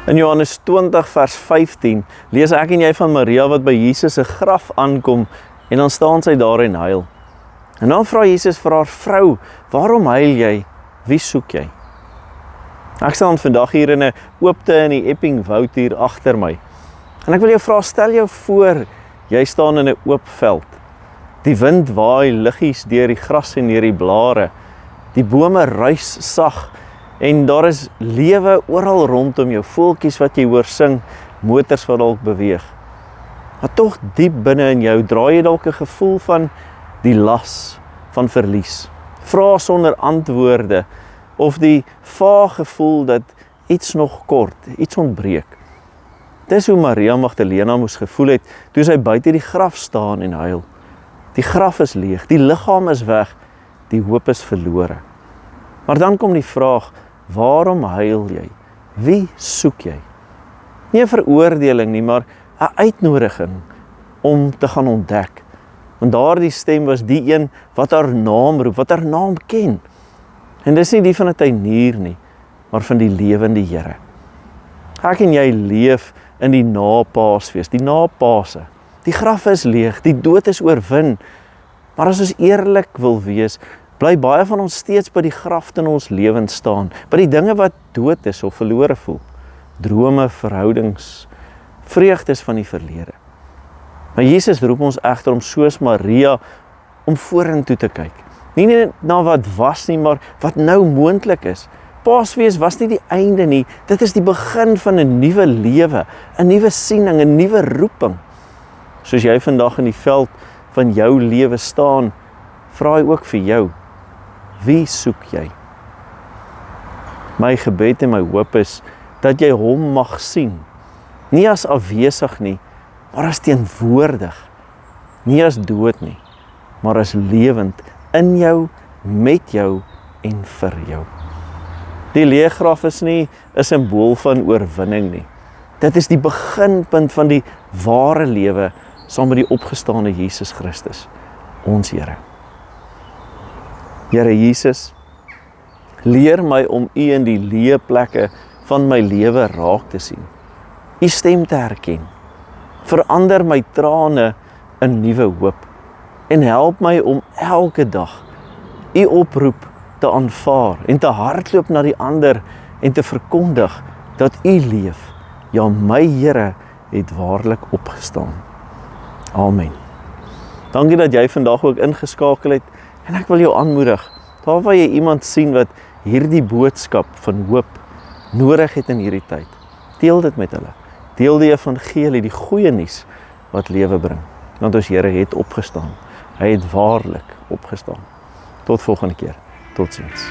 In Johannes 20 vers 15 lees ek en jy van Maria wat by Jesus se graf aankom en dan staan sy daar en huil. En dan vra Jesus vir haar: vrou, waarom huil jy? Wie soek jy? Ek staan vandag hier in 'n oopte in die Epping Woud hier agter my. En ek wil jou vra, stel jou voor, jy staan in 'n oop veld. Die wind waai liggies deur die gras en deur die blare. Die bome ruis sag en daar is lewe oral rondom jou. Voeltjies wat jy hoor sing, motors wat dalk beweeg. Maar tog diep binne in jou draai jy dalk 'n gevoel van die las van verlies. Vra sonder antwoorde of die vaag gevoel dat iets nog kort, iets ontbreek. Dis hoe Maria Magdalena moes gevoel het toe sy buite die graf staan en huil. Die graf is leeg, die liggaam is weg, die hoop is verlore. Maar dan kom die vraag: waarom huil jy? Wie soek jy? Nie 'n veroordeling nie, maar 'n uitnodiging om te gaan ontdek. Want daardie stem was die een wat haar naam roep, wat haar naam ken. En dis nie die van 'n tuinier nie, maar van die lewende Here. Ek en jy leef in die na-Paasfees, die na-Paase. Die graf is leeg, die dood is oorwin. Maar as ons eerlik wil wees, bly baie van ons steeds by die graf in ons lewens staan, by die dinge wat dood is of verlore voel. Drome, verhoudings, vreugdes van die verlede. Maar Jesus roep ons egter om soos Maria om vorentoe te kyk. Nie net na wat was nie, maar wat nou moontlik is. Paasfees was nie die einde nie, dit is die begin van 'n nuwe lewe, 'n nuwe siening, 'n nuwe roeping. Soos jy vandag in die veld van jou lewe staan, vra hy ook vir jou: wie soek jy? My gebed en my hoop is dat jy hom mag sien, nie as afwesig nie, maar as teenwoordig, nie as dood nie, maar as lewend in jou, met jou en vir jou. Die leë graf is nie 'n simbool van oorwinning nie. Dit is die beginpunt van die ware lewe saam met die opgestaane Jesus Christus, ons Here. Here Jesus, leer my om U in die leë plekke van my lewe raak te sien. U stem te herken. Verander my trane in nuwe hoop en help my om elke dag U oproep te aanvaar en te hardloop na die ander en te verkondig dat U leef. Ja, my Here het waarlik opgestaan. Amen. Dankie dat jy vandag ook ingeskakel het en ek wil jou aanmoedig, daar waar jy iemand sien wat hierdie boodskap van hoop nodig het in hierdie tyd, deel dit met hulle. Deel die evangelie, die goeie nuus wat lewe bring. Want ons Here het opgestaan. Hy het waarlik opgestaan. Tot volgende keer. Totsiens.